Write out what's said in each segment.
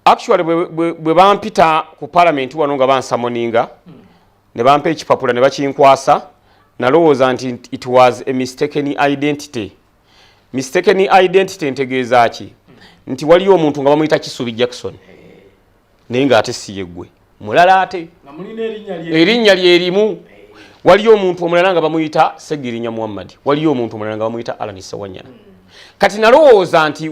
Actually bwe bampita ku parliament wano nga bansamoninga ne bampa ekipapula ne bakinkwasa nalowooza nti it was a mistaken identity. Mistaken identity ntegeeza ki? Nti waliyo omuntu nga bamuyita Kisubi Jackson naye nga ate si yeggwe mulala ate erinnya lyerimu. Waliyo omuntu omulala nga bamuyita Segirinya Muhammad, waliyo omuntu omulala nga bamuyita Alan Sewanyana. Kati nalowooza nti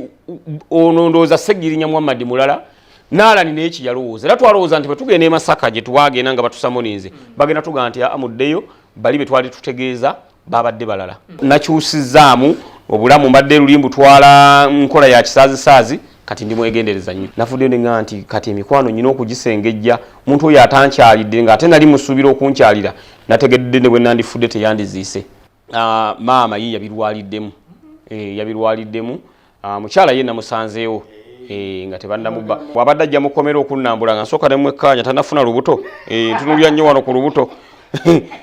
ono ndowooza Segirinya Muhammad mulala Nalani nechi yalowooza era twalowooza nti bwe tugenda e Masaka gye twagenda nga batusamoninze bagenda tugaa nti amuddeyo bali be twali tutegeeza babadde balala. Nakyusizaamu obulamu mbadde lulimbu twala nkola ya kisaazi kati ndi mwegendereza nnyo. Nafudde nga nti kati emikwano nyina okugisengejja omuntu oyo atankyalidde nga ate nali musuubira okunkyalira nategedde ne bwe nandifudde teyandiziise. Maama ye yabirwaliddemu yabirwaliddemu mukyala ye namusanzeewo nga tebannamubba wabadde ajja mukomera okunnambula nga nsooka ne mwekkaanya tanafuna lubuto ntunulya nnyo wano ku lubuto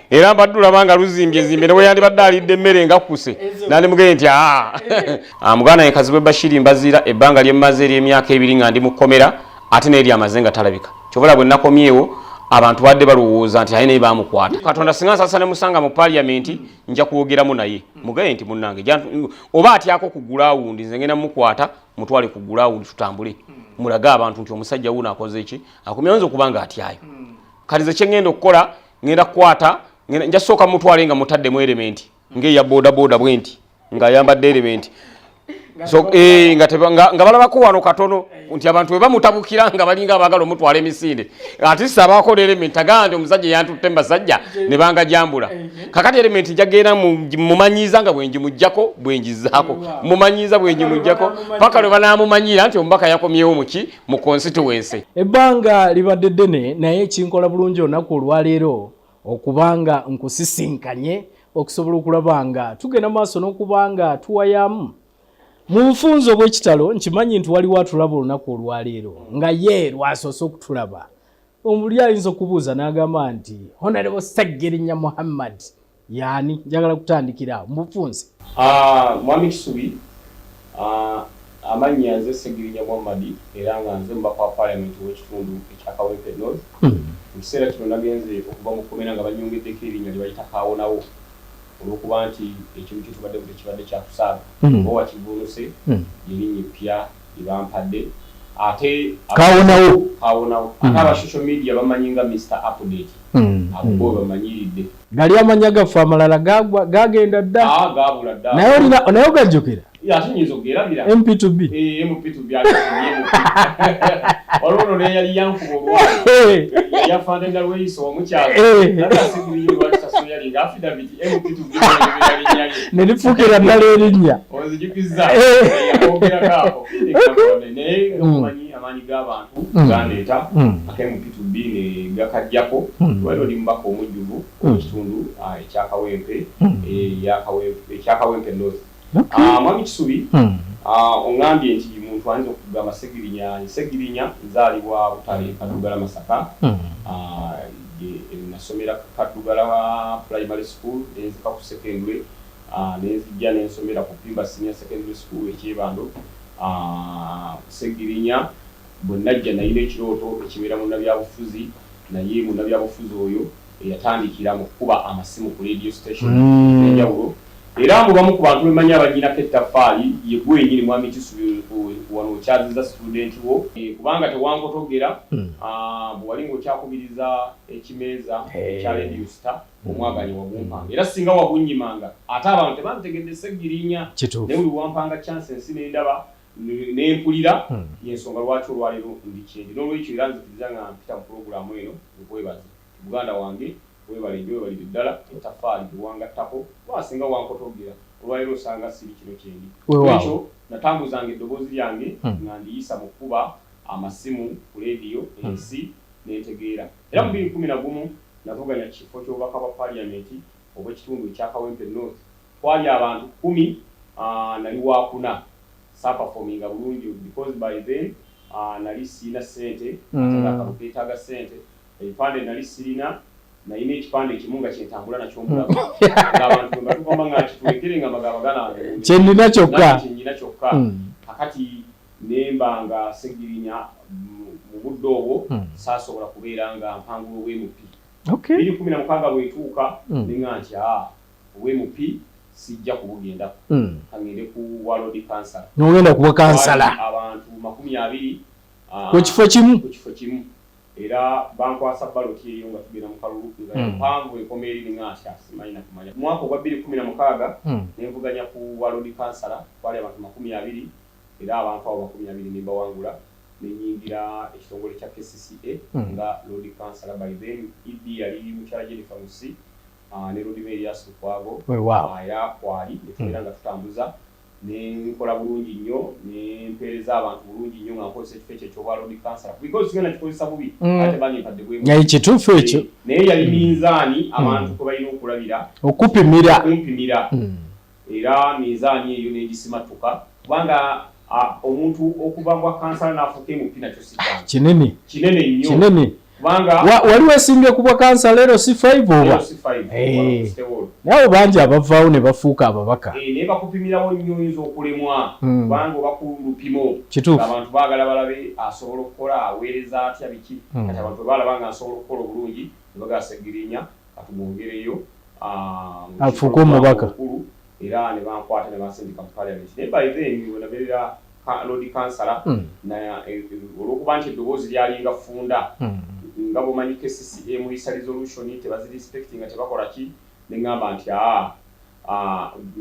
era mbadde olabanga luzimbye ne bwe yandibadde alidde emmere nga kkuse nandimugee nti muganda ye Kazibwe Bashiri Mbazira ebbanga lyemmaze ery'emyaka 2 nga ndi mu kkomera ate n'eri amaze nga talabika kyobula bwe nakomyewo abantu badde balowooza nti aye naye bamukwata. Katonda singa nsasa ne musanga mu parliament nja kuwogeramu naye mugaye nti munnange oba atyako ku gulawundi nze ngenda mukwata mutwale ku gulawundi tutambule mulage abantu nti omusajja wuno akoze eki akomyanza okubanga atyayo. Kati ze kye ngenda okukola ngenda kukwata nja sooka mutwale nga mutaddemu element ng'eya boda bwenti ng'ayambadde element so nga balabako wano katono nti abantu bwe bamutabukira nga balinga abaagala omutwala emisinde ati sabaako element agandi omusajja yantutte mbasajja ne banga jambula kakati element njagenda mumanyiiza nga bwenjimujjako bwenjizaako mumanyiiza bwenjimujjako paka lwe banamumanyira nti omubaka yakomyewo muki mu constituency. Ebbanga libadde ddene naye kinkola bulungi olunaku olwaleero okubanga nkusisinkanye okusobola okulaba nga tugenda maaso n'okubanga tuwayamu mu bufunzo bw'ekitalo. Nkimanyi nti waliwo atulaba olunaku olwaleero nga ye lwasoose okutulaba omuli ayinza okubuuza n'agamba nti Honorable Segirinya Muhammad yaani njagala kutandikira mu bufunze. Mwami Kisubi amannya nze Segirinya Muhammad era nga nze mubaka wa parliament w'ekitundu ekya Kawempe North. Mu kiseera kino nagenze okuva mu kkomera nga banyongeddeko erinnya lye bayita Kaawonawo olwokuba nti ekintu kitubadde buli kibadde kyakusaaga oba wakivunuse erinnya eppya lye bampadde ate Kaawonawo ate aba social media bamanyi nga Mr. Update abo bo bamanyiridde gali amanya gaffe amalala gagenda dda gaabula dda naye ogajjukira ate nyinza okugerabira MP2B MP2B olwono ne yali yankuba olwali yafanda nga lweyiso omukyalo nagasigiriyo lwakisaso yali nga affidavit MP2B nelifuukira ddala erinnya ozijukiza yakogerako naye omanyi amaanyi g'abantu gandeeta aka MP2B ne gakajjako lwali oli mubaka omujjuvu ekitundu ekyakawempe ekyakawempe North. Mwami Kisubi ongambye nti muntu ayinza okugamba Segirinya nzaalibwa Butale Kaddugala Masaka nasomera Kaddugala Primary School nenzika ku secondary nenzijja nensomera ku Pimba Senior Secondary School ekyebando. Segirinya bwe najja nayina ekirooto ekibeera munnabyabufuzi naye munnabyabufuzi oyo eyatandikira mu kukuba amasimu ku radio station enjawulo era mubamu ku bantu bemanyi abanyinako ettaffaali ye gwenyini Mwami Kisubi wano okyaziza student wo kubanga tewankotogera bwe wali ng'okyakubiriza ekimeeza ekya Radio Star omwaganyi wagumpanga era singa wagunnyimanga ate abantu tebantegedde Segirinya naye buli wampanga chance ensi n'endaba n'empulira y'ensonga lwaki olwaleero ndi kyendi n'olwekyo era nzikiriza nga mpita mu pulogulaamu eno nkwebaza muganda wange webalidde ddala ettaffaali tewangattako wasinga wankotogera olwaleero osanga siri kino kyendi ekyo natambuzanga eddoboozi lyange nga ndiyisa mu kuba amasimu ku leediyo ensi n'entegeera era mu 2011 navuganya kifo ky'obubaka bwa paliamenti obw'ekitundu ekyakawempe North twali abantu 10 nali wakuna saperforminga bulungi because by then nali siina ssente atakalu keetaaga ssente ebipande nali sirina nayina ekipande ekimu nga kyentambula nakyo omulaba ng'abantu nga tugamba nga kitulekere nga magabagana kyennina kyokka kakati nemba nga Segirinya mu budde obwo saasobola kubeera nga mpangula ow'MP. Okay. 2016 bwetuuka ninga nti ow'MP sijja kubugenda kangende ku World Council. N'ogenda kuba kansala abantu 20 ku kifo kimu era bankwasa ballot eyo nga tugenda mu kalulu nga mpanvu ekomeri ninga nti simanyi na kumanya. Mwaka gwa 2016 nevuganya ku World Council kwali abantu 20 era abantu abo 20 nimba wangula nenyingira ekitongole kya KCCA nga Lord Councilor by then idi yali mukyala Jennifer Musi ne Lord Mayor Yasu Kwago ya kwali netera nga tutambuza ne nkola bulungi nnyo ne mpereza abantu bulungi nnyo nga nkozesa ekifo ekyo kya Lord Councilor because gena kikozesa bubi ate bani mpadde bwe yayi kituufu ekyo naye yali minzaani abantu ko balina okulabira okupimira era minzaani eyo negisimatuka kubanga omuntu okubangwa kansala nafuke mu pina kyo sitani kinene nnyo kubanga wali weesimbye kubwa kansala lero si 5 oba nawe bangi abavaawo ne bafuuka ababaka naye bakupimirawo nnyo oyinza okulemwa kubanga oba ku lupimo abantu baagala balabe asobola okukola aweereza atya biki kati abantu balaba nga asobola okukola obulungi ne bagala Segirinya katumwongereyo afuuke omubaka era ne bankwata ne bansindika mu parliament naye by then wenabeerera Lord Councilor olwokuba nti eddoboozi lyalinga funda nga bwomanyi KCCA mu resolution tebazirespecti nga tebakola ki neŋŋamba nti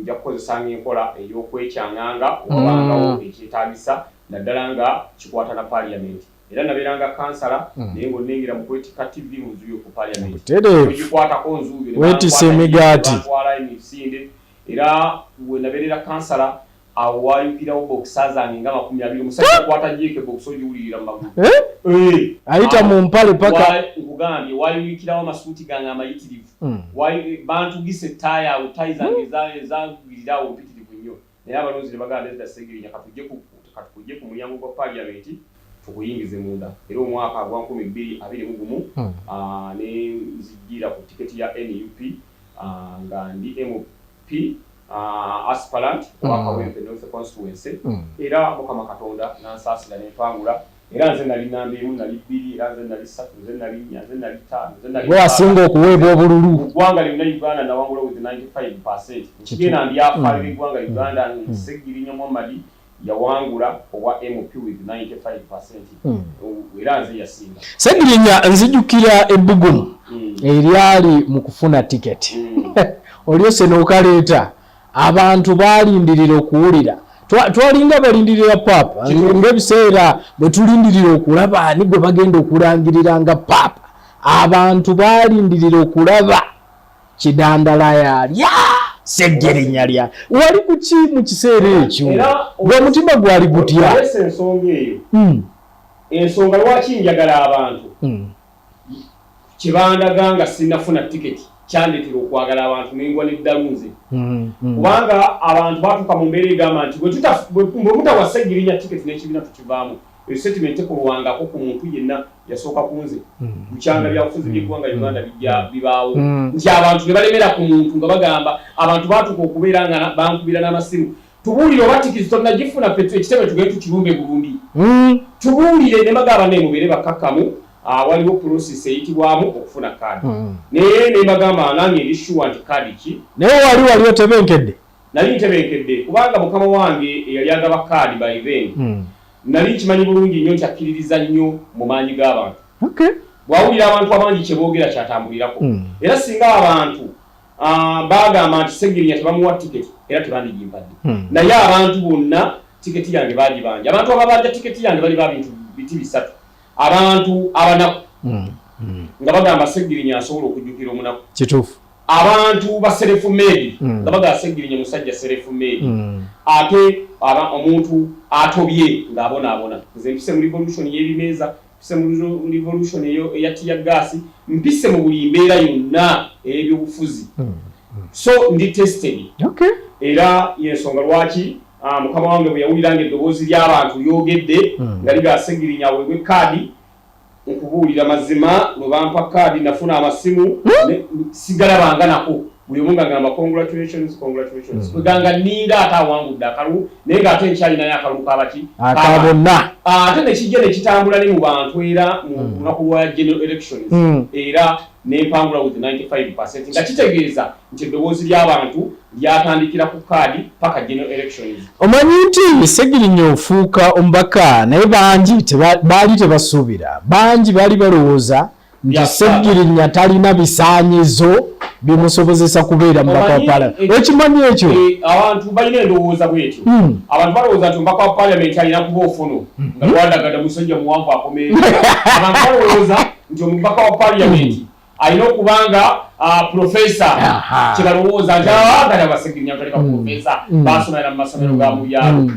nja kukozesanga enkola ey'okwekyanganga obabangawo ekyetaagisa naddala nga kikwata na parliament era nabeeranga kansala naye ng'onnengira mu kwetika TV mu nzu y'oku parliament egikwatako nzuuyo weetisa emigaati bantwala emisinde era we nabeerera kansala awo waayukirawo bokisa zange nga 20 musajja akwata jeke bokisa ogiwulirira mu magulu ayita mu mpale paka nkugambye waayukirawo amasuuti gange amayitirivu bantugisa ettaaya awo ttayi zange zagwirirawo mpitirivu nnyo naye abalonzi ne bagamba nti Segirinya katukujje ku mulyango gwa parliament tukuyingize munda era omwaka gwa 2021 ne nzijjira ku tiketi ya NUP nga ndi MP aspirant wa Kawempe North Constituency era Mukama Katonda nansaasira n'empangula era nze nali namba emu nali bbiri era nze nali ssatu nze nali nnya nze nali ttaano nze nali wasinga okuweebwa obululu eggwanga lyonna Uganda nawangula with 95%. Kigenda mbyafaalira eggwanga Uganda Segirinya Muhammad yawangula owa MP with 95% era nze yasinga. Segirinya nzijukira ebbugumu eryali mu kufuna tiketi olyose n'okaleeta abantu balindirira okuwulira twalinga balindirira papa ng'ebiseera bwe tulindirira okulaba ani gwe bagenda okulangirira nga papa abantu balindirira okulaba kidandala yalya Segirinya lya wali kuki mu kiseera ekyo ng'omutima gwali gutya ensonga eyo ensonga lwaki njagala abantu kyebandaga nga sinnafuna tiketi kyandetera okwagala abantu nengwa neddalunze kubanga abantu batuuka mu mbeera egamba nti bwe mutawa Segirinya tiketi n'ekibiina tukivaamu settlement ekolwangako ku muntu yenna yasooka kunze bukyanga byabufuzi by'eggwanga Uganda bijja bibaawo nti abantu ne balemera ku muntu nga bagamba abantu batuuka okubeera nga bankubira n'amasimu tubuulire oba tikiti tonnagifuna ffe ekitebe tugende tukirumbe bulungi tubuulire ne bagamba nemubeere bakkakkamu waliwo process eyitibwamu okufuna kaadi naye ne bagamba nange ndi sure nti kaadi ki naye wali otebenkedde nali ntebenkedde kubanga mukama wange eyali agaba kaadi by then nali kimanyi bulungi nnyo nti akkiririza nnyo mu maanyi g'abantu bwawulira abantu abangi kyeboogera kyatambulirako era singa abantu bagamba nti Segirinya tebamuwa tiketi era tebandigimpadde naye abantu bonna tiketi yange bagibanja abantu ababanja tiketi yange bali babintu biti bisatu abantu abanaku nga bagamba Segirinya asobola okujjukira omunaku kituufu abantu ba self-made nga bagamba Segirinya musajja self-made ate omuntu atobye ng'abonaabona nze mpise mu revolution y'ebimeeza mpise mu revolution eya tiyagasi mpise mu buli mbeera yonna ey'ebyobufuzi so ndi tested era yensonga lwaki mukama wange bwe yawuliranga eddoboozi ly'abantu lyogedde nga liga Segirinya aweebwe kaadi okubuulira mazima lwe bampa kaadi nafuna amasimu sigalabanga nako buli omu ng'agamba congratulations kweganga ninga ate awangudde akalu naye ng'ate nkyalina naye akalu kabaki akabonna ate nekijja ne kitambula ne mu bantu era mu lunaku lwa general elections era n'empangula with 95% nga kitegeeza nti eddoboozi ly'abantu lyatandikira ku kaadi paka general elections. Omanyi nti Ssegirinya ofuuka omubaka naye bangi baali tebasuubira, bangi baali balowooza nti Ssegirinya talina bisaanyizo bimusobozesa kubeera mubaka wa Parliament. Okimanyi ekyo? Abantu balina endowooza bwetyo. Abantu balowooza nti omubaka wa Parliament alina kuba ofuno nga lwadagada musajja muwanvu akomeera. Abantu balowooza nti omubaka wa Parliament alina okubanga profesa kyebalowooza nti agala Ssegirinya taleka profesa basomera mu masomero ga mu byalo.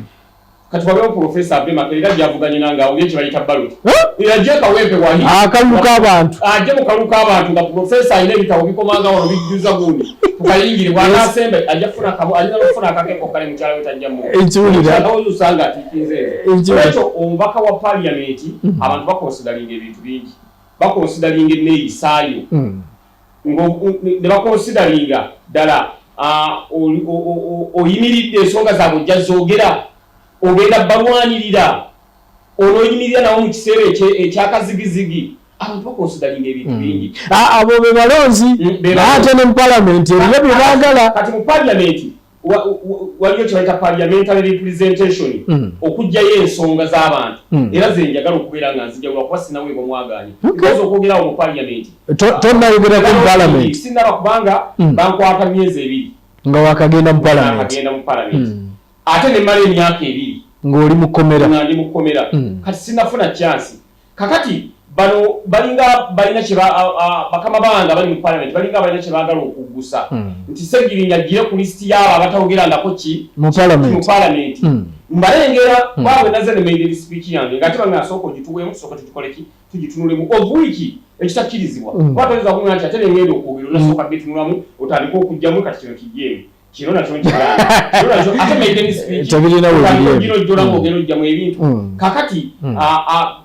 Kati wabeho profesa Abbe Makerera gyavuganye nange awo kye bayita ballot. Yajja kawempe wali. Akaluka abantu. Ajja mu kaluka abantu nga profesa alina ebitabo bikomanga wano bijjuza gundi. Tukayingire bw'anasembe ajja kufuna kabo alina okufuna akakeko kale mu kyalo tajja mu. Ekiwulira. Awo usanga atikinze. Ekyo omubaka wa Parliament abantu bakonsidalinga ebintu bingi. Bakonsidalinga neeyisaayo. Ne bakonsidalinga ddala oyimiridde ensonga zaabwe ojja zoogera. Ogenda balwanirira olwoyimirira nawo mu kiseera ekyakazigizigi abantu bakonsidalinga ebintu bingi. Abo be balonzi ate ne mu Parliament eriyo bye baagala. Kati mu Parliament waliyo kye bayita parliamentary representation okuggyayo ensonga z'abantu era ze njagala okubeera nga nzijagula kuba sinaweebwa mwagaanyi because okwogerawo mu Parliament tonnayogerako mu Parliament sinaba kubanga bankwata myezi 2 nga wakagenda mu Parliament ate ne mala emyaka 2 ng'oli mukomera nga ndi mukomera kati sinafuna chance kakati bano balinga balina kye bakama banga bali mu Parliament balinga balina kye baagala okuggusa nti Ssegirinya aggire ku listi y'abo abatawogerangako ki mu Parliament mbalengera bwawe naze ne maiden speech yange ngati bangasooka ogituweemu tusooka tugitunulemu ovuiki ekitakkirizibwa twataweza kumanya nti ate ne ngenda okwogera onasooka bitunulamu otandika okugjamu kati kino kijjeemu kino nakyo nkigamba ate maiden speech tabilina gino jjolamu ogenda ogjamu ebintu kakati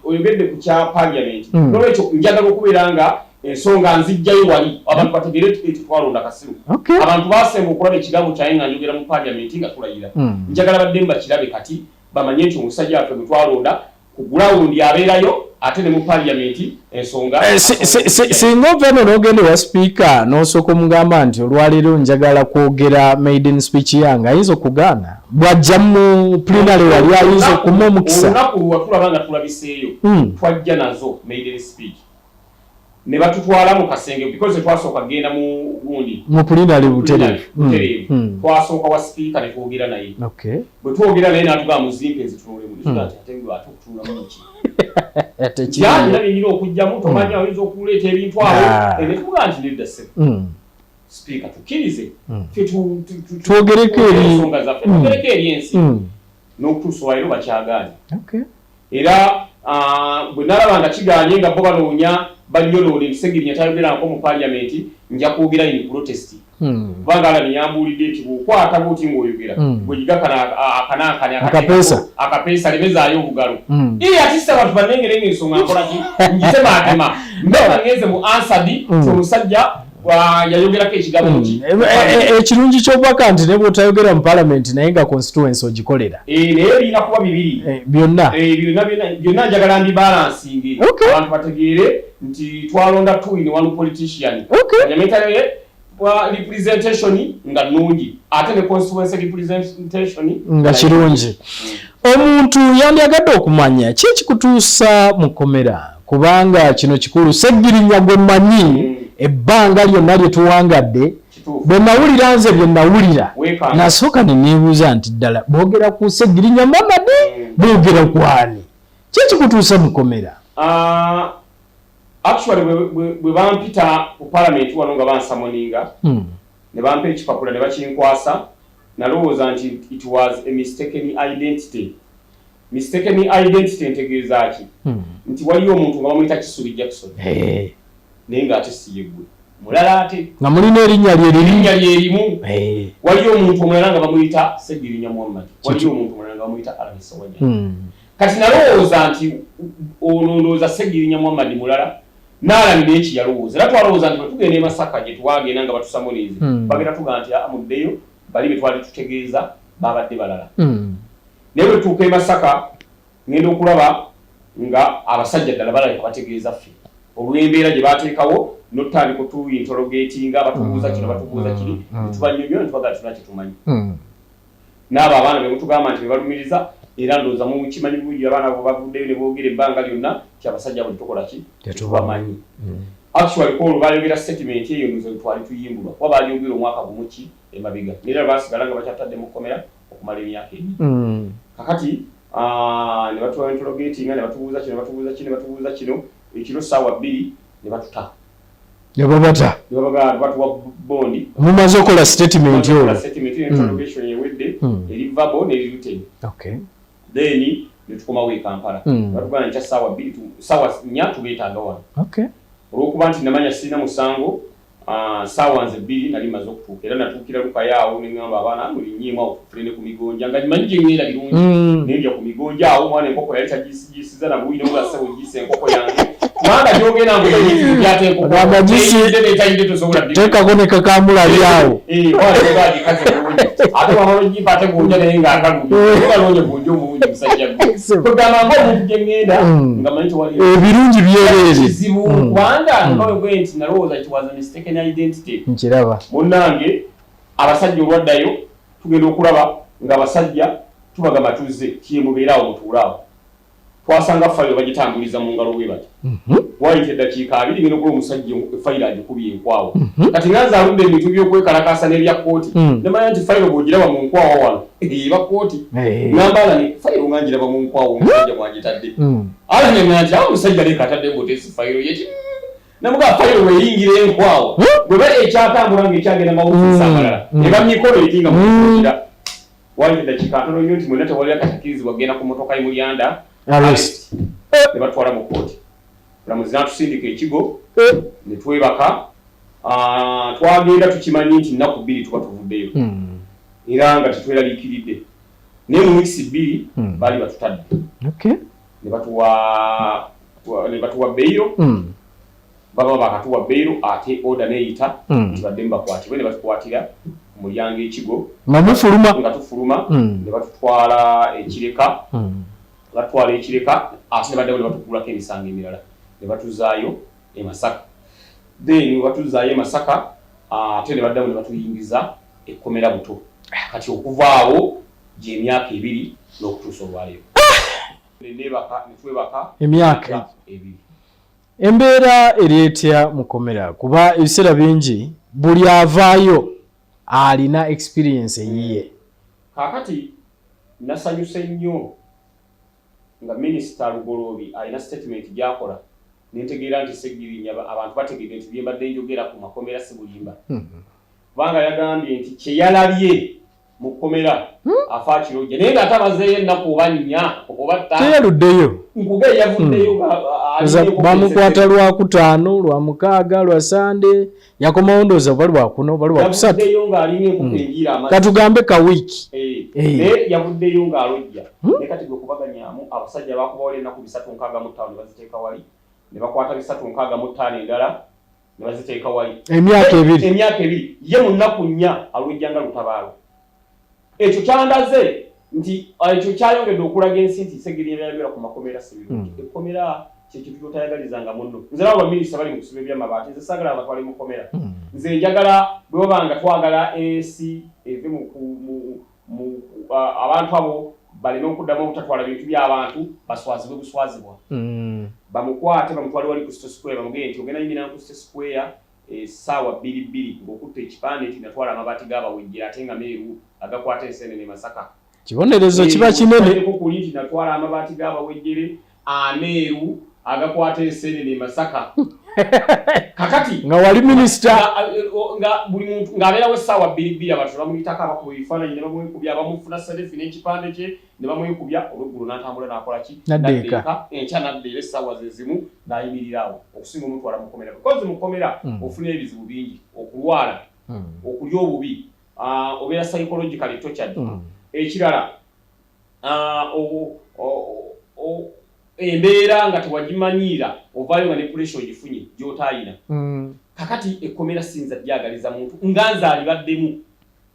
oyogedde ku kya Parliament n'olwekyo njagala okubeera nga ensonga nzijjayo wali abantu bategere twalonda kasiru abantu basemba okulaba ekigambo kyaye nga njogera mu Parliament nga tulayira njagala badde mbakirabe kati bamanye nti omusajja waffe gwe twalonda ku ground abeerayo ate ne mu Parliament ensonga singa oveno n'ogenda wa speaker n'osooka omugamba nti olwaleero njagala kwogera maiden speech yange ayinza okugaana bw'ajja mu plenary wali ayinza okuma omukisa olunaku lwatulaba nga tulabiseeyo twajja nazo maiden speech ne batutwala mu kasenge because twasooka genda mu gundi mu plenary butereevu twasooka wa speaker ne twogera naye bwe twogera naye n'atugamba muzimpe ezitunulemu ate atutunulamu ki yalina byenyina okugjamu tomanya oyinza okuleeta ebintu awo netuga nti nedda ssebo speaker tukkirize twogereko ensonga zaffe twogereko eri ensi n'okutuusa olwaleero bakyagaanye era bwe nalaba nga kigaanye nga bo banoonya banyolole Ssegirinya tayogerako mu Parliament nja kwogera in protest kubanga ala niyambuulidde nti bw'okwata bw'oti ng'oyogera bweyiga akanaakani akapeesa lemezaayo obugalo atisa abantu banengerenge ensonga nkolaki njitematema mbega ngenze mu ansadi omusajja yayogerako ekigambo ki ekirungi ky'obubaka nti ne bw'otayogera mu Parliament naye nga constituency ogikolera naye birina kuba bibiri byonna njagala mbibalansinge abantu bategeere nti twalonda two in one politician parliamentary representation nga nnungi ate ne constituency representation nga kirungi omuntu yandiyagadde okumanya ki ekikutuusa mu kkomera kubanga kino kikulu Ssegirinya gwe mmanyi ebbanga lyonna lye tuwangadde bwe nawulira nze bye nawulira nasooka ne neebuuza nti ddala boogera ku Ssegirinya Mohammed boogera ku ani ki ekikutuusa mu kkomera actually bwe bampita ku Parliament wano nga bansamoninga ne bampa ekipapula ne bakinkwasa nalowooza nti it was a mistaken identity ntegeeza ki nti waliyo omuntu nga bamuyita Kisubi Jackson naye ng'ate si ye ggwe mulala ate nga mulina erinnya lyerimu waliyo omuntu omulala nga bamuyita Ssegirinya Muhammad waliyo omuntu omulala nga bamuyita Alisa Wanyama kati nalowooza nti ono ndowooza Ssegirinya Muhammad mulala n'alamira ekiyalowooza era twalowooza nti bwe tugenda e Masaka gye twagenda nga batusamonize bagenda tugaa nti muddeyo bali be twali tutegeeza babadde balala naye bwe tuuka e Masaka ngenda okulaba nga abasajja ddala balabika bategeeza ffe olw'embeera gye baateekawo n'otandika tuyinterrogatinga batubuuza kino batubuuza kiri netubanyumya netubagala tuna kyetumanyi n'abo abaana be mutugamba nti bebalumiriza era ndowooza mukimanyi bulungi abaana bo bavuddeyo ne boogera ebbanga lyonna ti abasajja bwe tukola ki tetubamanyi actually ko baayogera statement eyo ndowooza twali tuyimbulwa kuba baayogera omwaka gumu ki emabega era baasigala nga bakyatadde mu kkomera okumala emyaka ebiri kakati ne batuwa interrogatinga ne batubuuza kino batubuuza kino batubuuza kino ekiro ssaawa 2 ne batuta yababata batuwa bondi mumaze okola statement yo interrogation yewedde eri verbal ne written then ne tukomawo e Kampala batugana nkya ssaawa 2 ssaawa 4 tugeetaaga wano olw'okuba nti namanya sirina musango ssaawa nze 2 nali maze okutuuka era natuukira lukayaawo ne ngamba abaana mulinnyiemu awo tufulene ku migonja nga nyimanyi gye ngenda birungi nenja ku migonja awo omwana enkoko yali tagisiza na buwine nga ssebo giyisa enkoko yange kubanga gyogenda ngbyate tekako ne kakamulabi awo bagikaze bulungi ate wamala ogimpa ate gonja naye ngaakalungi gonja omulungi musajja kugamba ngaomuntu gye ngenda nga manyi tewali ebirungi byereere kizibu kubanga ngawegwe nti nalowooza it was a mistaken identity nkiraba munnange abasajja olwaddayo tugenda okulaba nga abasajja tubagamba tuzze kyemubeeraawo mutuulaawo twasanga fayiro bagitambuliza mu ngalo bwe bati wayita eddakiika 2 ngenda okuba omusajja fayiro agikubye enkwawo kati nga nze aludde ebintu by'okwekalakaasa n'ebya kooti nemanya nti fayiro bw'ogiraba mu nkwawo wano eba kooti ngamba alani fayiro nga ngiraba mu nkwawo omusajja mwagitadde alani nga nti awo omusajja leeka atadde mboteesi fayiro yeki namugaa fayiro weeyingira enkwawo bwe ba ekyatambula ng'ekyagenda mawulizi amalala eba mikolo ekinga mukira wayita eddakiika ntono nnyo nti mwena tewali akatakirizibwa kugenda ku motoka y'Mulyanda arrest ne batwala mu kooti olamuzi n'atusindika ekigo ne twebaka twagenda tukimanyi nti nnaku 2 tuba tuvuddeyo era nga tetweraliikiridde naye mu wiiki 2 baali batutadde ne batuwa beyiro baba bakatuwa beyiro ate oda neeyita nti badde mubakwatibwe ne batukwatira ku mulyango ekigo nga tufuluma ne batutwala ekireka batwala ekireka ate ne baddayo ne batukulako emisango emirala ne batuzaayo e Masaka then batuzaayo e Masaka ate ne baddayo ne batuyingiza ekkomera buto kati okuvaawo gy'emyaka 2 n'okutuusa olwaleero netwebaka emyaka 2 embeera eryetya mu kkomera kuba ebiseera bingi buli avaayo alina experience eyiye kaakati nasanyuse nnyo nga minisita Lugoloobi alina statement gy'akola nentegeera nti Segirinya abantu bategeedde nti bye mbadde njogera ku makomera si bulimba kubanga yagambye nti kye yalabye mu kkomera afa kirojja naye ng'ate amazeeyo ennaku oba 4 oba 5 teyaluddeyo nkuge yavuddeyo bamukwata lwa 5 lwa 6 lwa Sande yakomawo ndowooza oba lwa 4 oba lwa 3 yavuddeyo ng'alina enkoko enjiira amazzi katugambe ka wiiki naye yavuddeyo ng'alojja ne kati gwe kubaganyaamu abasajja bakubawo ennaku 365 ne baziteeka wali ne bakwata 365 endala ne baziteeka wali emyaka 2 ye mu nnaku 4 alwejjanga lutabaalo ekyo kyandaze nti ekyo kyayongedde okulaga ensi nti Segirinya byayogera ku makomera si birungi ekkomera kyekintu kyotayagalizanga munno nze nabo baminisita bali mu kusiba ebyamabaati nze saagala abatwale mu kkomera nze njagala bwe babanga twagala ensi eve mu abantu abo baleme okuddamu obutatwala bintu by'abantu baswazibwe buswazibwa bamukwate bamutwale wali ku City Square bamugende nti ogenda nyimira ku City Square essaawa 2 ng'okutta ekipande nti natwala amabaati g'abawejjera ate nga meeru agakwata enseenene Masaka kibonerezo kiba kinene kuli nti natwala amabaati g'abawejjere ameeru agakwata enseenene Masaka kakati nga wali minisita nga buli muntu ng'abeerawo essaawa 2 abantu bamuyitako abakuba ebifaananyi ne bamwekubya abamufuna sadefi n'ekipande kye ne bamwekubya olweggulo n'atambula n'akola ki naddeeka enkya naddeera essaawa ze zimu n'ayimiriraawo okusinga omutwala mu kkomera because mu kkomera ofuna ebizibu bingi okulwala okulya obubi obeera psychologically tortured ekirala embeera nga tewagimanyira ovaayo nga ne pressure ogifunye gy'otaayina. Kakati ekkomera sinza lyagaliza muntu nga nze alibaddemu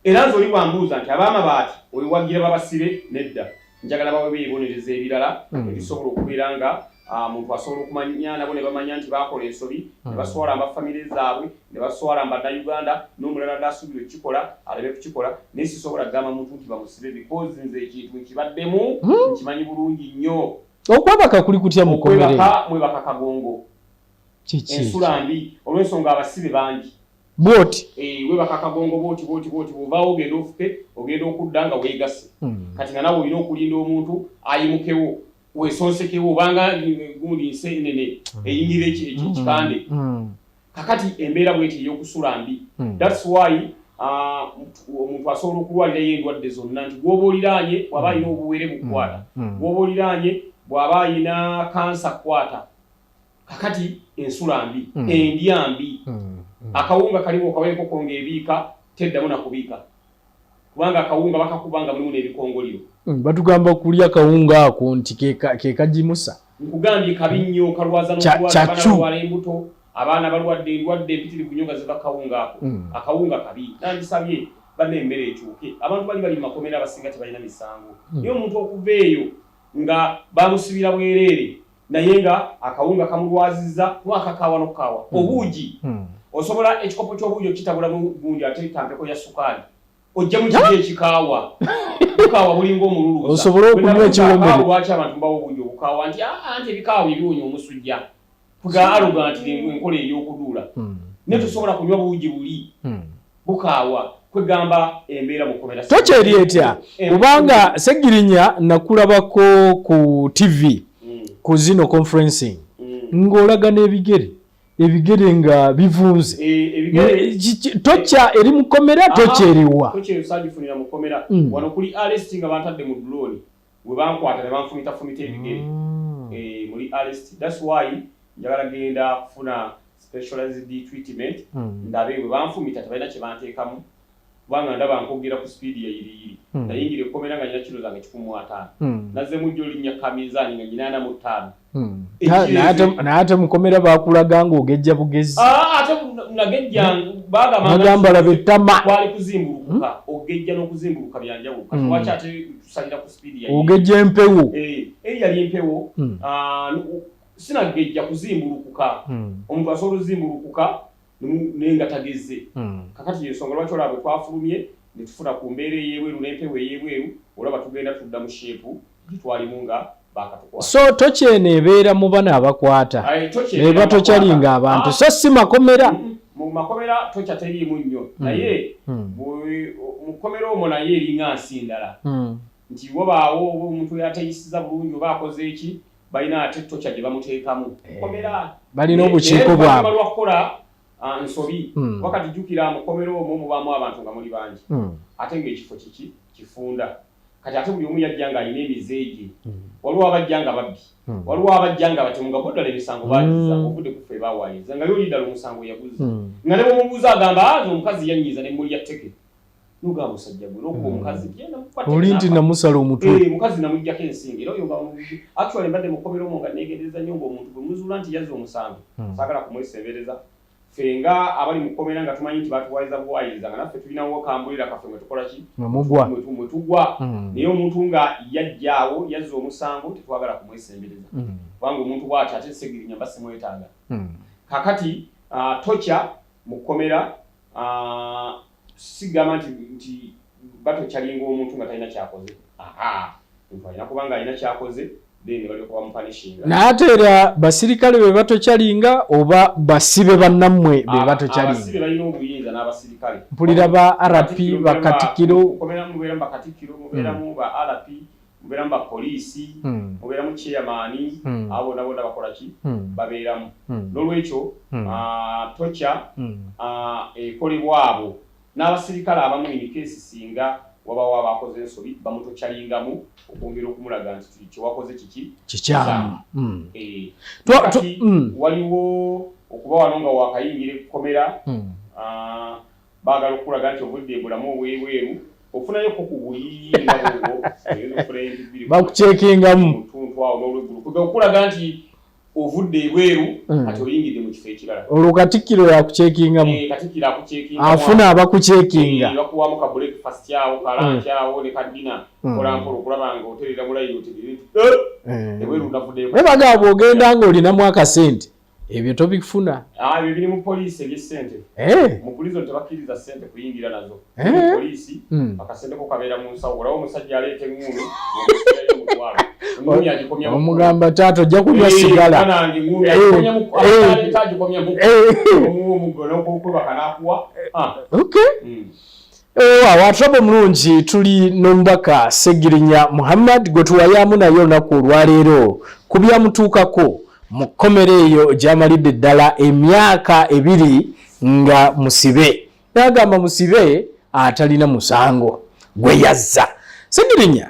era nze oli bwambuuza nti ab'amabaati oyiwagira babasibe nedda njagala bawe beebonereza ebirala ebisobola okubeera nga muntu asobola okumanya nabo ne bamanya nti baakola ensobi ne baswala mbafamire zaabwe ne baswala mbannayuganda n'omulala daasuubira ekikola alabe kukikola naye sisobola kugamba muntu nti bamusibe because nze ekintu nkibaddemu nkimanyi bulungi nnyo. Okwebaka kuli kutya mu kkomere? Mwebaka kagongo ensula mbi olw'ensonga abasibe bangi bwoti webaka kagongo bwoti bw'ovaawo ogenda ofuke ogenda okudda nga weegase kati nga nawe olina okulinda omuntu ayimukewo weesonsekewo obanga gundi nsenene eyinyira ekikande kakati embeera bweti ey'okusula mbi. That's why omuntu asobola okulwalirayo endwadde zonna nti gwoba oliraanye bw'aba alina obuwere bukwata gwoba oliraanye bw'aba alina kansa kwata. Kakati ensula mbi endya mbi akawunga kaliwo okaweeko konga ebiika teddamu nakubiika kubanga akawunga bakakubanga mulimu n'ebikongoliro. Batugamba okulya kawunga ako nti ke kagimusa. Nkugambye kabi nnyo kalwaza n'okulwala embuto abaana balwadde endwadde empitirivu nnyo nga ziva kawunga ako. Akawunga kabi nandisabye banna emmere ekyuke abantu bali mu makomera abasinga tebalina misango naye omuntu okuva eyo nga bamusibira bwereere naye nga akawunga kamulwazizza mwakakaawa n'okukaawa obuugi osobola ekikopo ky'obuugi okitabula mu gundi ate tampeko ya sukaali ojja mu kiri ekikaawa bukaawa bulinga omululuuza osobola okunywa ekiwomero. Lwaki abantu mbawo obuugi obukaawa nti anti ebikaawa ebiwonya omusujja tuga aluga nti enkola ey'okuduula naye tosobola kunywa buugi buli bukaawa kwegamba embeera mu kkomera tokyeri etya kubanga Segirinya nakulabako ku TV ku zino conferencing ng'olaga n'ebigere nga bivunze tokya eri mu kkomera tokya eriwa tokya osagifunira mu kkomera wano kuli arrest nga bantadde mu drone bwe bankwata ne banfumita ebigere muri arrest. That's why njagala genda kufuna specialized treatment ndabe bwe banfumita tebalina kye banteekamu kubanga ndaba nkogera ku speed ya yiriyiri nayingira ekkomera nga nyina kilo zange 15 nazze mujjo linnya kamizaani nga nyina 45 naate mukomera bakulaga nga ogejja bugezi ate nagejja bagamba labe ttama kwali kuzimbulukuka ogejja n'okuzimbuluka byanjawulo kati lwaki ate tusalira ku speed ya ogejja empewo yali empewo sinagejja kuzimbulukuka omuntu asobola ozimbulukuka naye nga tagezze kakati ensonga lwaki olaba bwe twafulumye ne tufuna ku mbeera ey'ebweru n'empewo ey'ebweru olaba tugenda tudda mu sheepu gitwalimu nga bakatukwata. So tokyeno ebeera mu bana abakwata eba tokyalinga abantu so si makomera mu makomera tokya teriimu nnyo naye mu kkomera omwo naye eringa nsi ndala nti wabaawo omuntu yateyisiza bulungi oba akoze eki balina ate tokya gye bamuteekamu kkomera balina obukiiko bwabwe lwakukola nsobi wakati jjukira mukomero omwo mubaamu abantu nga muli bangi ate ng'ekifo kiki kifunda kati ate buli omu yajja nga alina emizeege waliwo abajja nga babbi waliwo abajja nga batemu nga boddala emisango bagiza ovudde kufe bawaayiza nga yoli ddala omusango yaguza nga ne bwemubuuza agamba aze omukazi yannyiza ne mmuli ya tteke nogamba musajja gwe n'okuba omukazi oli nti namusala omutwe mukazi namuggyako ensinga era oyo nga actually mbadde mukomero omwo nga neegendereza nnyo ng'omuntu bwe muzuula nti yazza omusango saagala kumwesembereza fenga abali mukomera nga tumanyi nti batuwaiza buwaiza nga naffe tulinawo kambulira kaffe mwe tukola ki mwe tugwa naye omuntu nga yajjaawo yazza omusango tetwagala kumwesembereza kubanga omuntu bw'ati ate Segirinya mba simwetaaga kakati tokya mu kkomera sigamba nti batokyalinga omuntu nga talina kyakoze omuntu alina kubanga alina kyakoze naate era basirikale be batokyalinga oba basibe bannammwe be batokyalinga mpulira ba RP bakatikiro mubeeramu ba RP mubeeramu ba poliisi mubeeramu chairman abo bonna bakola ki babeeramu n'olwekyo tokya ekolebwa abo n'abasirikale abamu inikesi singa wabawo abakoze ensobi bamutokyalingamu okwongera okumulaga nti kyewakoze kiki kikyamu waliwo okuba wano nga wakayingira ekkomera baagala okulaga nti obudde bulamu obwebweru ofunayoko ku buyinga bwo bakucekingamu n'otwawo n'olweggulu kuga okulaga nti ovudde ebweru ati oyingidde mu kifo ekirala olwo katikkiro yakucekingamu katikkiro akucekinga afuna abakucekinga bakuwamu ka breakfast yawo kalanchi yawo ne kadina olampola okulaba nga oterera mulayiro oterera ebweru navuddeeko webagamba ogenda ng'olinamu akasente ebyo tobifuna ebyo biri mu poliisi eby'essente mu prison tebakkiriza ssente kuyingira nazo poliisi akasente ko kabeera mu nsawo olawo omusajja aleeta eŋŋumi omugamba taata ojja kunywa sigala awatulaba omulungi tuli n'omubaka Ssegirinya Muhammad gwe tuwayaamu naye olunaku olwaleero ku byamutuukako mu kkomera eyo gy'amalidde ddala emyaka 2 nga musibe n'agamba musibe atalina musango gwe yazza. Ssegirinya,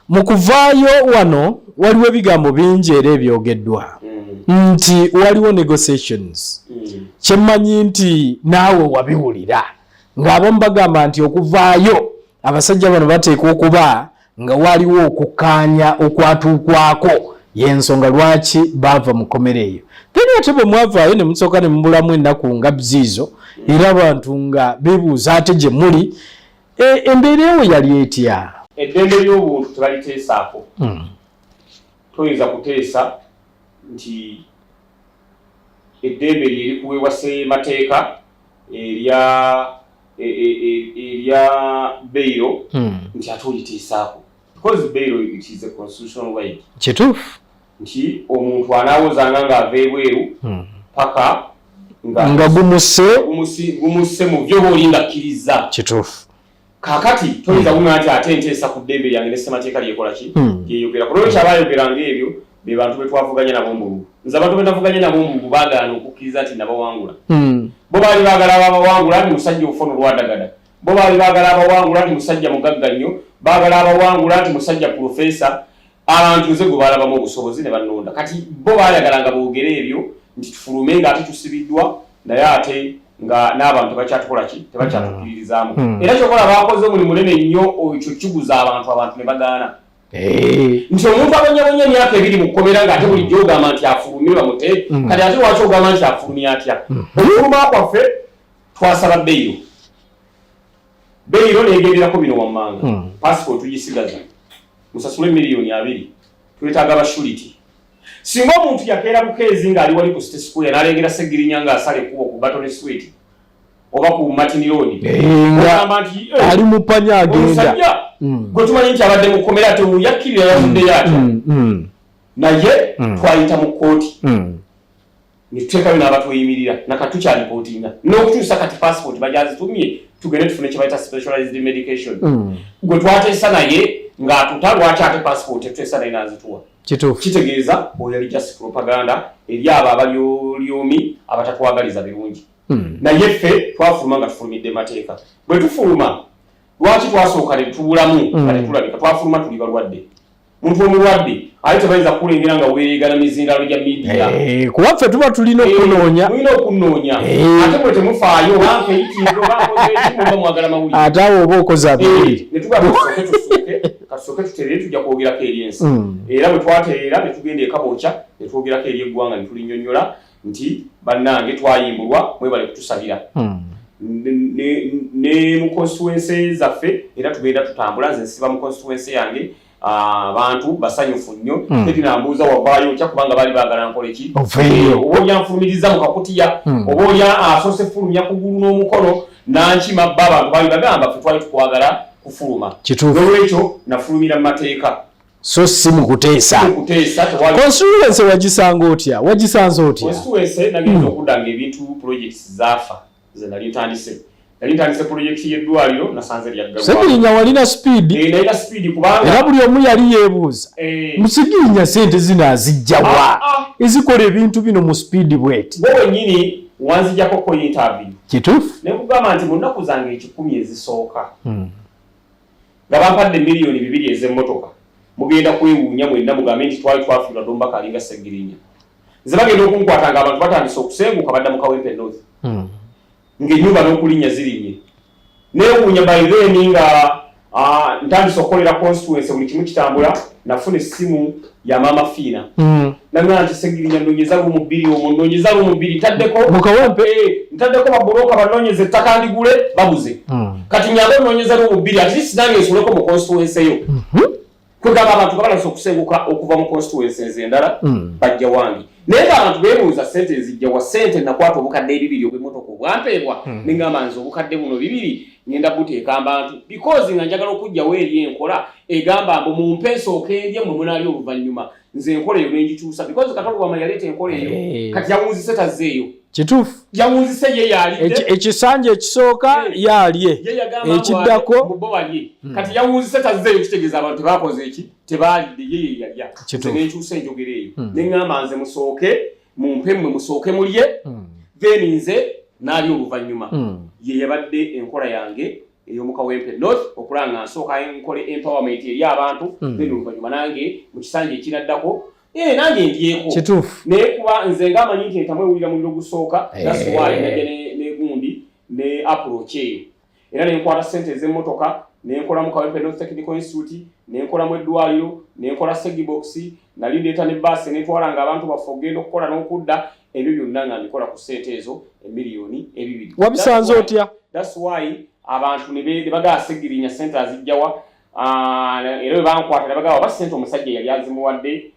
mu kuvaayo wano waliwo ebigambo bingi era ebyogeddwa nti waliwo negotiations kyemmanyi nti naawe wabiwulira ng'abamu bagamba nti okuvaayo abasajja bano bateekwa okuba nga waliwo okukkaanya okwatuukwako y'ensonga lwaki baava mu kkomera eyo. Teri ate bwe mwavaayo ne musooka ne mubulamu ennaku nga ziizo era abantu nga beebuuza ate gye muli embeera ewo yali etya? Eddembe ly'obuntu tebaliteesaako. Toyinza kuteesa nti eddembe lye likuweebwa ssemateeka erya bailo nti ate oliteesaako. Because bail it is a constitutional right. Kituufu. Nti omuntu anaawozanga ng'ava ebweru paka nga gumusse mu byo b'olinga akkiriza. Kituufu. Kaakati toyinza kuŋŋa nti ate nteesa ku ddembe lyange ne ssemateeka lyekola ki lyeyogera. Ku lwekyo abaayogeranga ebyo be bantu be twavuganye nabo mu Bulugu. Nze abantu be navuganye nabo mu Bulugu baagaana okukkiriza nti nabawangula. Bo baali baagala abawangula nti musajja obufono lwadagada. Bo baali baagala abawangula nti musajja mugagga nnyo. Baagala abawangula nti musajja profesa. Abantu nze gwe baalabamu obusobozi ne bannonda. Kati bo baayagalanga boogere ebyo nti tufulume ng'ate tusibiddwa naye ate nga n'abantu bakyatukola ki tebakyatukkiririzaamu. Era kyokola baakoze omulimu munene nnyo ekyo kiguza abantu ne bagaana. Nti omuntu abonyabonya emyaka 2 mu kkomera ng'ate bulijjo ogamba nti afulumye bamute kati ate lwaki ogamba nti afulumye atya? Okufuluma kwaffe twasaba beyiro. Beyiro neegenderako bino wammanga. Passport tugisigaza. Musasule miliyoni 2. Twetaaga abashuliti. Singa omuntu yakeera bukeezi ng'ali wali ku State Square n'alengera Ssegirinya ng'asala ekkubo ku Battle Sweet oba ku Martin Road. Ng'agamba nti ali mu panya agenda. Omusajja gwe tumanyi nti abadde mu kkomera ate yakkirira yavuddeyo atya. Naye twayita mu kkooti. Ne tuteekayo n'abatweyimirira nakatukyalipootinga. N'okutuusa kati passport bajazitumye tugende tufune kye bayita specialized medication. Gwe twateesa naye ng'atuta lwaki ate passport tetuteesa naye n'azituwa. Kituufu. Kitegeeza oyo yali just propaganda eri abo abalyomi abatatwagaliza birungi. Naye ffe twafuluma nga tufulumidde mateeka. Bwe tufuluma lwaki twasooka ne tubulamu nga tetulabika twafuluma tuli balwadde. Muntu omulwadde ate tebayinza kulengera nga weegana mizindalo gya media. Kuba ffe tuba tulina okunoonya. Mulina okunoonya. Ate bwe temufaayo obanke ekitindo bankoze ekimu oba mwagala mawulire. Ate awo oba okoze abiri. Ne tugamba kasooke tuterere tujja kwogerako eri ensi. Era bwe twatereera ne tugenda ekabookya ne twogerako eri eggwanga ne tulinnyonnyola nti bannange twayimbulwa mwebale kutusabira. Ne mu constituency zaffe era tugenda tutambula nze nsiba mu constituency yange. Abantu basanyufu nnyo teri nambuuza wavaayo kya kubanga bali baagala nkole ki oba olyanfulumiriza mu kakutiya oba olya asoose fulumya kugulu n'omukono nankima bba abantu bali bagamba ffe twali tukwagala kufuluma n'olwekyo nafulumira mu mateeka so si mu kuteesa constituency wagisanga otya wagisanze otya constituency nagenza okudda ng'ebintu projects zaafa ze nali ntandise project y'eddwaliro nasanze lyaggalwa. Ssegirinya walina speed. Nalina speed kubanga era buli omu yali yeebuuza. Ssegirinya ssente zinaazijja wa? Ezikola ebintu bino mu speed bweti. Bo wennyini wanzijjako ko interview. Kituufu. Ne kugamba nti mu nnaku zange 10 ezisooka. Nga bampadde miliyoni 2 ez'emmotoka. Mugenda kwewuunya mwenna mugambe nti twali twafiirwa Dombaka alinga Ssegirinya. Nze bagenda okunkwatanga abantu batandise okusenguka badda mu Kawempe North. Ng'ennyumba n'okulinnya zirinnye. Neewuunya by then nga ntandise okukolera constituency buli kimu kitambula nafuna essimu ya mama Fina namwe ati segirinya ndonyeza rumu 2 omwo ndonyeza rumu 2 taddeko mukawempe ntaddeko baboroka banonyeze takandi gule babuze kati nyago ndonyeza rumu 2 at least nange suleko mu constituency yo kugaba abantu kabala sokusenguka okuva mu constituency ezendala bajja wangi naye abantu beebuuza sente zijja wa sente nakwata obukadde 2 obw'emmotoka obwampebwa ningamba nze obukadde buno 2 ngenda buteeka abantu because nga njagala okujja weeri enkola egamba mbu mu mpeso okendye mu munali oluvannyuma nze enkola eyo nengikyusa because Katolwama yaleeta enkola eyo kati yawunzise tazzeeyo kituufu yawunzise ye yalidde ekisanja ekisooka yalye ekiddako bo balye kati yawunzise tazzeeyo kitegeeza abantu tebakoze eki tebaalidde ye yalya nenkyusa enjogera eyo neŋŋamba nze musooke mumpemmwe musooke mulye then nze naali oluvannyuma ye yabadde enkola yange ey'omukawempe north okulanga nsooka enkole empowerment eri abantu then oluvannyuma nange mu kisanja ekiraddako nange ndyeko kituufu naye kuba nze ngaamanyi nti entamwe ewulira muliro gusooka that's why najja negundi ne approach eyo era nenkwata ssente ez'emmotoka nenkola mu Kawempe North Technical Institute nenkola mu eddwaliro nenkola segibox nali ndeeta ne baasi netwalanga abantu baffe ogenda okukola n'okudda ebyo byonna nga mbikola ku ssente ezo emiliyoni 2 wabisanze otya that's why abantu ne bagala segirinya ssente azijjawa era bwe bankwata ne bagaba oba ssente omusajja yali azimuwadde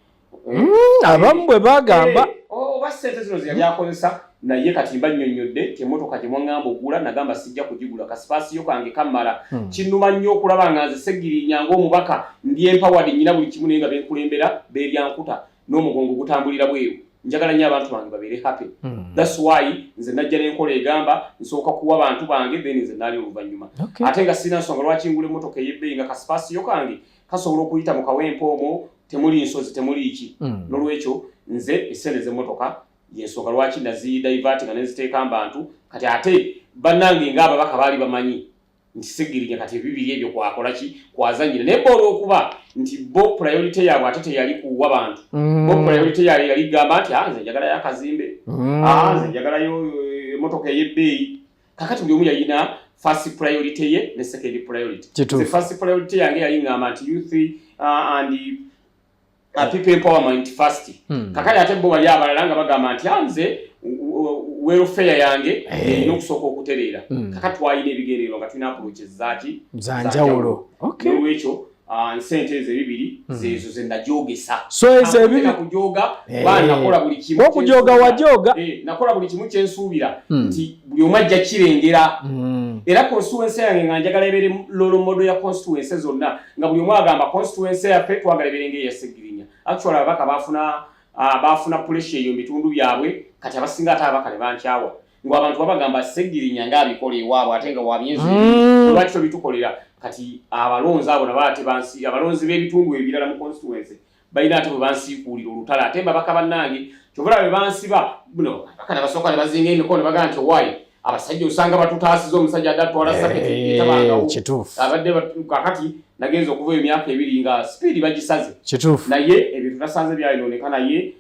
abamu bwe bagamba oba ssente zino zeyali akozesa naye kati mba nnyonnyodde temmotoka gye mwaŋŋamba ogula nagamba sijja kugigula kasipaasiyo kange kammala kinnuma nnyo okulaba nga nze segirinya ng'omubaka ndi empowered nnyina buli kimu naye nga benkulembera beeryankuta n'omugongo gutambulira bweru njagala nnyo abantu bange babeere happy that's why nze najja n'enkola egamba nsooka kuwa abantu bange then nze naali oluvannyuma ate nga sirina nsonga lwaki ngula emmotoka ey'ebbeeyi nga kasipaasiyo kange kasobola okuyita mu Kawempe omwo temuli nsozi temuli ki n'olwekyo nze essente z'emmotoka yensonga lwaki nazidivert nga neziteeka abantu kati ate bannange ng'ababaka baali bamanyi nti segirinya kati ebibiri ebyo kwakola ki kwazanyira naye boolwa okuba nti bo priority yaabwe ate teyali kuwa bantu bo priority yaabwe yali gamba nti nze njagalayo akazimbe nze njagalayo emmotoka ey'ebbeeyi kakati buli omu yalina first priority ye ne second priority the first priority yange yali ngamba nti youth and people empowerment first kakati ate bo bali abalala nga bagamba nti nze welfare yange n'okusooka okutereera kakati twalina ebigendererwa nga tulina approaches zaaki zanjawulo n'olwekyo nsente ezo 2 zeezo ze najogesa so ezo 2 kujoga nakola buli kimu okujoga wajoga nakola buli kimu kyensuubira nti buli omu ajja kirengera era constituency yange nga njagala ebeere role model ya constituency zonna nga buli omu agamba constituency yaffe twagala ebeere ng'eya Segirinya actually ababaka baafuna pressure eyo mu bitundu byabwe kati abasinga ate ababaka ne bankyawa ng'abantu babagamba Segirinya ng'abikola ewaabwe ate nga wamyezi lwaki tobitukolera kati abalonzi abo nabaate bansi abalonzi b'ebitundu ebirala mu constituency balina ate bwe bansiikuulira olutala ate mbabaka bannange kyovula bwe bansiba buno bakana basooka ne bazinga emikono ne bagamba nti owaayi abasajja osanga batutaasiza omusajja adde atwala saketi etabangawo abadde kakati nagenza okuva emyaka 2 nga sipiidi bagisaze naye ebyo tutasanze byayinooneka naye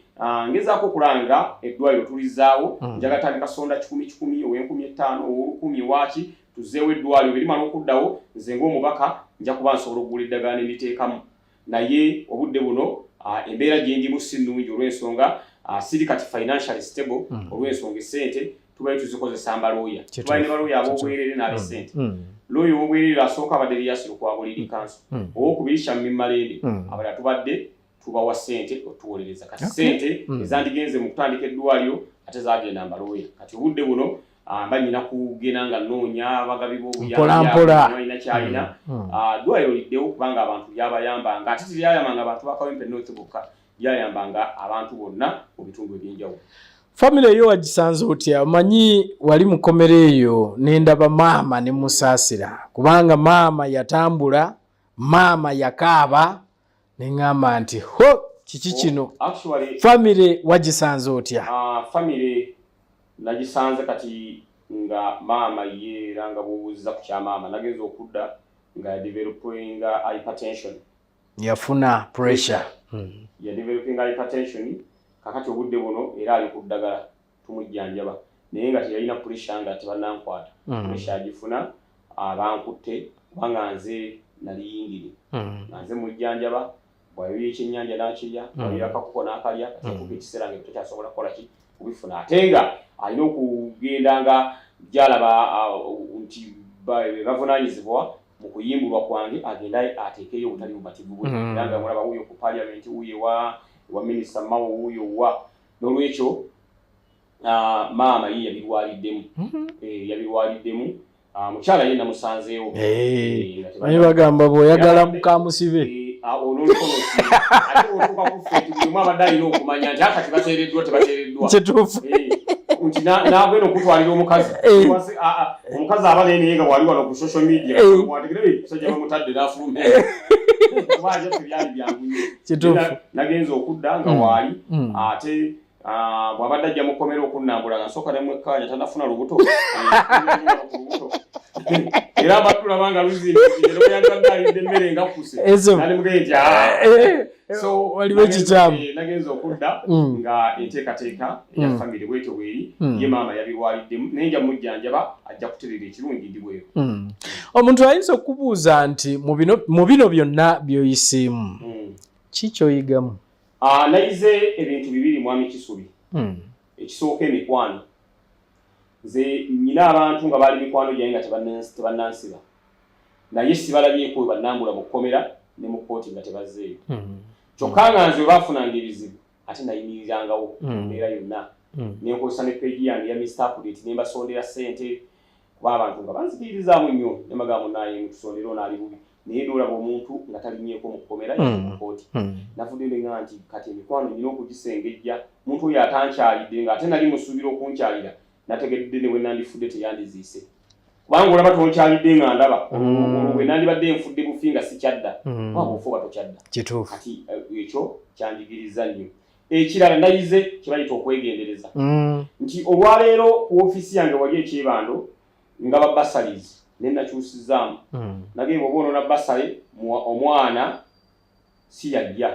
ngezaako okulanga eddwaliro tulizaawo njaga tandika sonda 10 ow'enkumi 5 ow'olukumi waaki tuzeewo eddwaliro erimala okuddawo nze ng'omubaka nja kuba nsobola okugula eddagala ne nditeekamu naye obudde buno embeera gye ndimu si nnungi olw'ensonga siri kati financially stable olw'ensonga essente tubaye tuzikozesa mbalooya tubaye ne balooya ab'obwerere n'ab'essente looya ow'obwerere asooka abadde liyasiro kwagulira kanso ow'okubiri Shamim Malende abalala tubadde tubawa ssente otuwolereza kati ssente ezandigenze mu kutandika eddwaliro ate zaagenda mbalooya kati obudde buno mba nyina kugenda nga nnoonya abagabi b'obuyambalina kyalina ddwaliro liddewo kubanga abantu lyabayambanga ate teryayambanga abantu ba Kawempe North bokka lyayambanga abantu bonna mu bitundu ebyenjawulo family eyo wagisanze otya omanyi wali mu kkomera eyo nendaba maama ne musaasira kubanga maama yatambula maama yakaaba neŋŋamba nti ho kiki kino family wagisanze otya family nagisanze kati nga maama ye era nga bw'obuuziza ku kyamaama nagenza okudda nga yadevelopinga hypertension yafuna pressure yadevelopinga hypertension kakati obudde buno era ali ku ddagala tumujjanjaba naye nga teyalina pressure nga tebannankwata pressure agifuna abankutte kubanga nze nali yingiri nga nze mujjanjaba bwayo ekyennyanja n'akirya bwayo akakuko n'akalya kateekuka ekiseera nga tokyasobola kukola ki kubifuna ate nga alina okugenda nga gyalaba nti bavunaanyizibwa mu kuyimbulwa kwange agenda ateekeyo obutali bumativu bwe era nga mulaba wuuyo ku parliament wuuyo wa minisita mawo wuuyo wa n'olwekyo maama ye yabirwaliddemu mukyala ye namusanzeewo naye bagamba bw'oyagala mukamusibe olwolukonosi ate otuuka kuffe nti buli omu abadde alina okumanya nti akati tebateereddwa kituufu nti nagenda okutwalira omukazi omukazi aba naye nga bwali wano ku social media wategere kusajja bamutadde n'afuluma kubanja ffe byali byangu nnyo nagenza okudda nga waali ate bw'abadde ajja mukomera okunnambula nga nsooka nemwekkaanya tanafuna lubuto era abatulaba nga luzinbyagadde emmere nga kkuse nalimugee nti waliwo ekikyamu nagenza okudda nga enteekateeka eya famire bwetyo bweri ye maama yabirwaliddemu naye nja mujjanjaba ajja kuterera ekirungi ndi bweru. Omuntu ayinza okubuuza nti mu bino byonna by'oyisiimu kikyoyigamu? Nayize ebintu bibiri mwami Kisubi. Ekisooka emikwano. Nze nyina abantu nga bali mikwano gyange nga tebannansiba. Naye sibalabyeko bannambula mu kkomera ne mu kkooti nga tebazzeeyo. Kyokka nga nze baafunanga ebizibu ate nayimirirangawo embeera yonna. Nenkozesa ne peegi yange ya Mr. Update ne mbasondera ssente kuba abantu nga banzikiririzaamu nnyo ne bagamba naye mutusondera onaali bubi. Naye olaba omuntu nga talinnyeko mu kkomera mu kkooti. Navudde nga nti kati emikwano nyina okugisengejja muntu oyo atankyalidde nga ate nali musuubira okunkyalira nategedde ne bwe nandifudde teyandiziise. Kubanga olaba tonkyalidde nga ndaba olwo bwe nandibadde nfudde bufi nga sikyadda waba ofuba tokyadda. Kati ekyo kyanjigiriza nnyo. Ekirala nayize kibayita okwegendereza nti olwaleero ku ofiisi yange wali ekyebando nga babbasalizi nenakyusizaamu nage bwoba onona basale omwana si yajja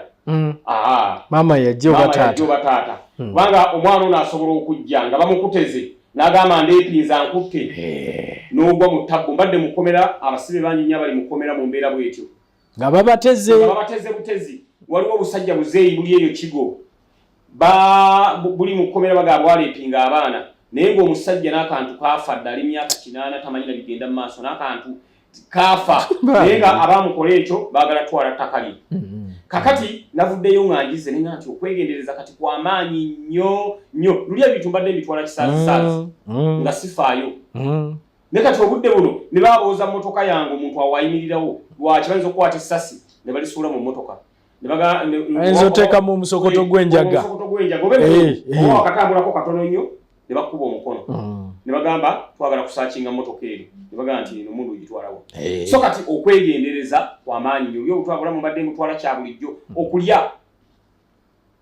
maama yajja oba taata kubanga omwana ono asobola okujja nga bamukuteze n'agamba ndeepinza nkutte n'ogwa mu ttabbu mbadde mukomera abasibe bangi nnyo abali mukomera mu mbeera bwetyo nga babateze butezi waliwo obusajja buzeeyi buli eyo kigo buli mukomera bagamba bwaleepinga abaana naye ng'omusajja n'akantu kaafa dda ali myaka 8 tamanyi na bigenda mu maaso n'akantu kaafa naye nga abaamukola ekyo baagala twala ttaka lye. Kakati navuddeyo nga ngize ne nti okwegendereza kati kw'amaanyi nnyo luli ebintu mbadde mbitwala kisaazi nga sifaayo ne kati obudde buno ne babooza mmotoka yange omuntu awayimirirawo lwaki bayinza okukwata essasi ne balisuula mu mmotoka ayinza oteekamu omusokoto gw'enjaga oba wakatambulako katono nnyo ne bakuba omukono ne bagamba twagala kusaakinga mmotoka eri ne bagamba nti omuntu ogitwalawo so kati okwegendereza kw'amaanyi nnyo byobutwala mubadde mutwala kya bulijjo okulya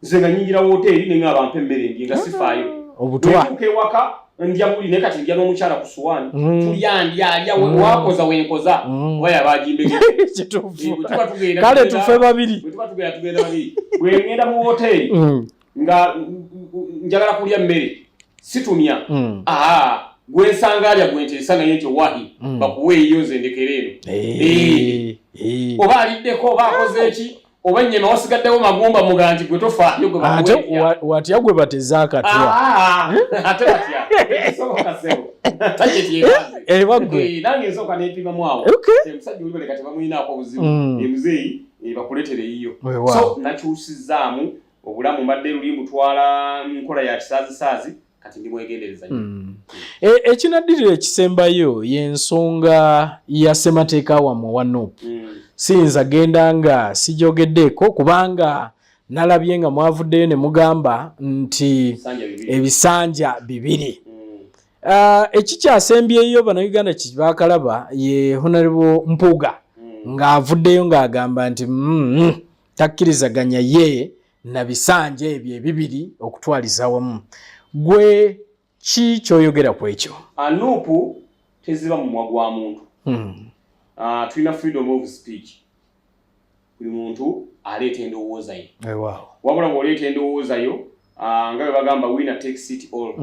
nze nga nyingira woteeri ne ngaba mpa emmere ndye nga sifaayo obutwala ewaka ndya buli naye kati ndya n'omukyala ku suwaani tulya ndya wakoza wenkoza oba yabagimbege kale tufe babiri tugenda babiri bwe ngenda mu woteeri nga njagala kulya mmere situmya gwe nsanga alya gwenteresa naye nti wahi bakuweeyo nze ndekere eno oba aliddeko oba akoze eki oba nnyema wasigaddewo magumba muga nti gwe tofaayo gwe bakuweeya watya gwe bateza akatwa ate batya esoboka sebo tajetiyebaze nange nsooka neepimamu awo omusajja oli baleka tebamuyinaako obuzibu emuzeeyi bakuletere yiyo so nakyusizaamu obulamu mbadde luli mutwala nkola ya kisaazisaazi kati ndi mwegendereza ekinaddirira ekisembayo y'ensonga ya ssemateeka wammwe wa Nuupu siyinza genda nga sijogeddeeko kubanga nalabye nga mwavuddeyo ne mugamba nti ebisanja bibiri ekikyasembyeyo bannayuganda kibaakalaba ye Honorable Mpuuga ng'avuddeyo ng'agamba nti takkirizaganya ye na bisanja ebyo ebibiri okutwaliza wamu. Gwe ki kyoyogera ku ekyo? Nuupu teziba mu mwa gwa muntu. Tulina freedom of speech. Buli muntu aleeta endowooza ye. Wabula ng'oleeta endowooza yo nga bwe bagamba winner takes it all.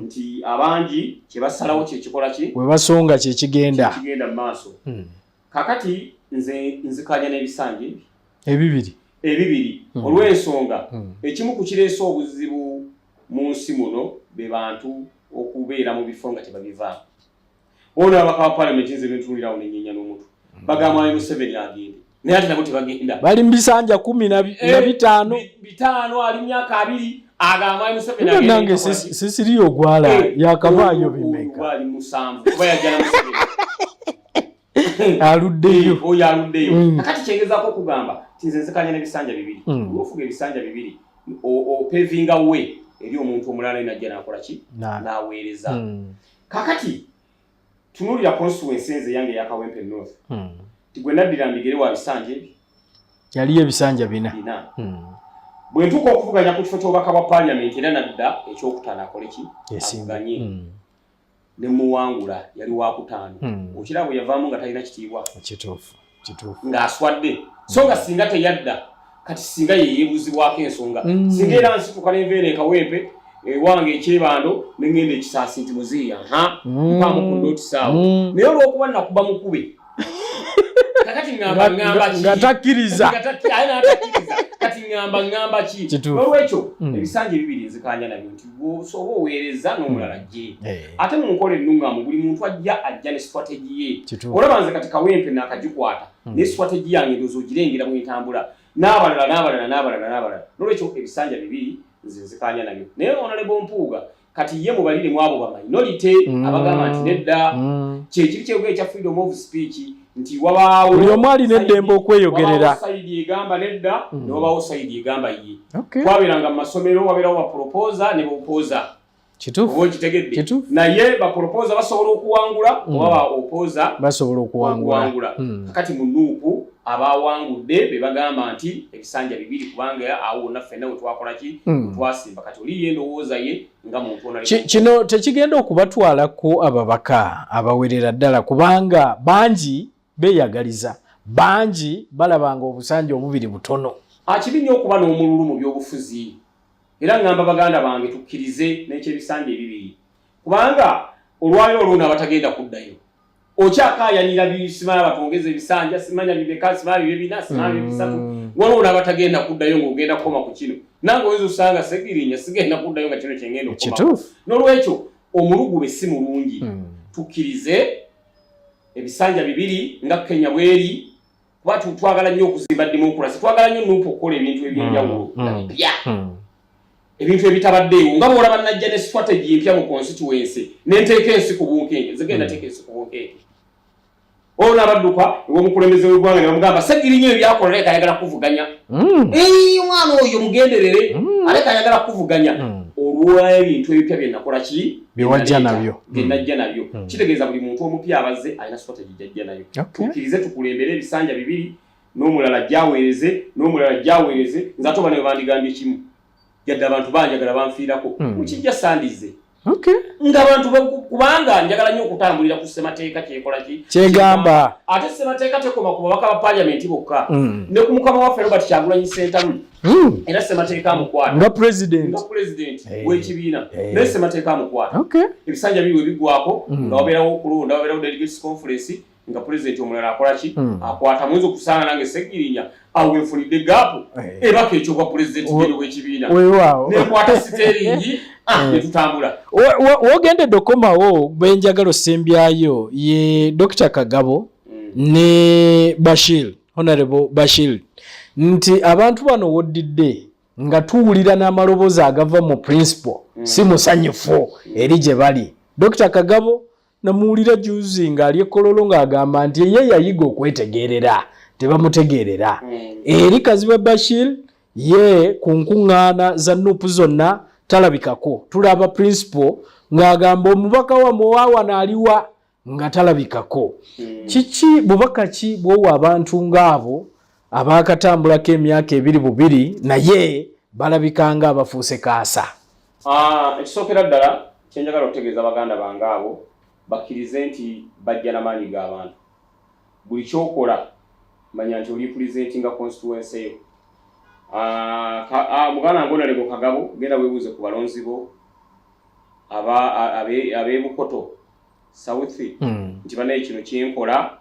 Nti abangi kye basalawo kye kikola ki? Bwe basonga kye kigenda. Kigenda mu maaso. Kakati nze nzikanya n'ebisanja ebyo. Ebibiri. ebibiri olw'ensonga ekimu ku kireesa obuzibu mu nsi muno be bantu okubeera mu bifo nga tebabivaamu. Bona abaka parliament nze bentunulirawo n'ennyenya n'omuntu bagamba Museveni agende naye ate nabo tebagenda bali mu bisanja 15 bitano ali myaka 2 agamba Museveni agende nange sisiriyo gwala yakavaayo bimeka ali musanvu kuba yajjana Museveni aluddeyo oyo aluddeyo akati kyengezako kugamba tinzenzekanya n'ebisanja bibiri ofuga ebisanja bibiri opevinga we eri omuntu omulala najja nakola ki naweereza kakati tunulira constituency enze yange ya Kawempe North tigwe naddira mbigere wa bisanja ebi yali ebisanja bina bwe ntuko okuvuganya ku kifo ky'obubaka bwa parliament era nadda ekyokutaano akole ki avuganye ne muwangula yali wakutaano okirabo yavaamu nga talina kitiibwa kituufu ng'aswadde so nga singa teyadda kati singa yeyeebuzibwako ensonga singa era nsituka n'enveera Kawempe wange ekyebando n'engenda ekisaasi nti muziya mpaamu ku ndotisaawo naye olw'okuba nakuba mukube kakati ngamba ki ngatakkiriza kati ngamba ki olwekyo ebisanja bibiri nzikanya nabyo nti osoba oweereza n'omulala gye ate mu nkola ennungamu buli muntu ajja ne strategy ye olaba nze kati Kawempe n'akagikwata ne strategy yange ndowooza ogirengera bw'entambula n'abalala n'olwekyo ebisanja bibiri nze nzikanya nabyo naye Honorable Mpuuga kati ye mubalire mu abo ba minority abagamba nti nedda kyekiri kyegwe ekya freedom of speech nti wabaawo buli omu alina eddembe okweyogerera sayidi egamba nedda ne wabaawo sayidi egamba ye twabeeranga mu masomero wabeerawo baproposa ne bopoza kituufu okitegedde naye baproposa basobola okuwangula oba baopoza basobola okuwangula kakati mu Nuupu abawangudde be bagamba nti ebisanja bibiri kubanga awo naffe nawe twakola ki twasimba kati oli ye ndowooza ye nga muntu onali kino tekigenda okubatwalako ababaka abawerera ddala kubanga bangi beeyagaliza bangi balabanga obusanja obubiri butono akibi nnyo okuba n'omululu mu byobufuzi era ngamba baganda bange tukkirize n'ekyebisanja ebibiri kubanga olwayo olwona abatagenda kuddayo okyakaayanira bisimala batongeza ebisanja simanya bibeka simala bibina simala bibisatu waliwo abatagenda kuddayo ng'ogenda kukoma ku kino nange oyinza osanga segirinya sigenda kuddayo nga kino kyengenda okukoma n'olwekyo omulugube si mulungi tukkirize ebisanja bibiri nga Kenya bweri kuba twagala nnyo okuzimba demokrasi twagala nnyo Nuupu okukola ebintu ebyenjawulo bya ebintu ebitabaddeewo nga bw'olaba najja ne strategy empya mu constituency n'enteeka ensi ku bunkenke zigenda teeka ensi ku bunkenke ono abadduka ew'omukulembeze w'eggwanga ne bamugamba Segirinya ebyakola leka ayagala kuvuganya omwana oyo mugenderere aleka ayagala kuvuganya olw'ebintu ebipya bye nakola ki byewajja nabyo najja nabyo kitegeeza buli muntu omupya abaze alina strategy gyajja nayo tukkirize tukulembere ebisanja bibiri n'omulala gy'aweereze nze ate oba ne bandigambye kimu yadde abantu banjagala banfiirako mukijja sandize nga abantu kubanga njagala nnyo okutambulira ku ssemateeka kyekola ki kyegamba ate ssemateeka tekoma ku babaka ba parliament bokka ne ku mukama waffe Robert Kyagulanyi Ssentamu era ssemateeka amukwata nga president w'ekibiina naye ssemateeka amukwata ebisanja biri we biggwako nga wabeerawo okulonda wabeerawo delegates conference nga president omulala akola ki akwata mwezi okusanga nange Segirinya awo enfunidde gaapu ebaka ekyo kwa president w'ekibiina nekwata siteringi netutambula wogendedde okomawo benjagala osembyayo ye Dr. Kagabo ne Bashir Honorable Bashir nti abantu bano woddidde nga tuwulira n'amaloboozi agava mu principal si musanyufu eri gye bali Dr. Kagabo namuwulira juzi ng'ali ekololo ng'agamba nti ye yayiga okwetegeerera tebamutegeerera eri Kaziba Bashir ye ku nkuŋŋaana za Nuupu zonna talabikako tulaba principal ng'agamba omubaka wa muwaawana aliwa nga talabikako kiki bubaka ki bwowa abantu ng'abo abaakatambulako emyaka 22 naye balabikanga abafuuse kaasa ekisookera ddala kyenjagala okutegeeza baganda bange abo bakkirize nti bajja n'amaanyi g'abantu buli kyokola manya nti oli presentinga constituency yo muganda wange Honorable Kagabo genda weebuuze ku balonzi bo ab'Ebukoto South nti banaye kino kyenkola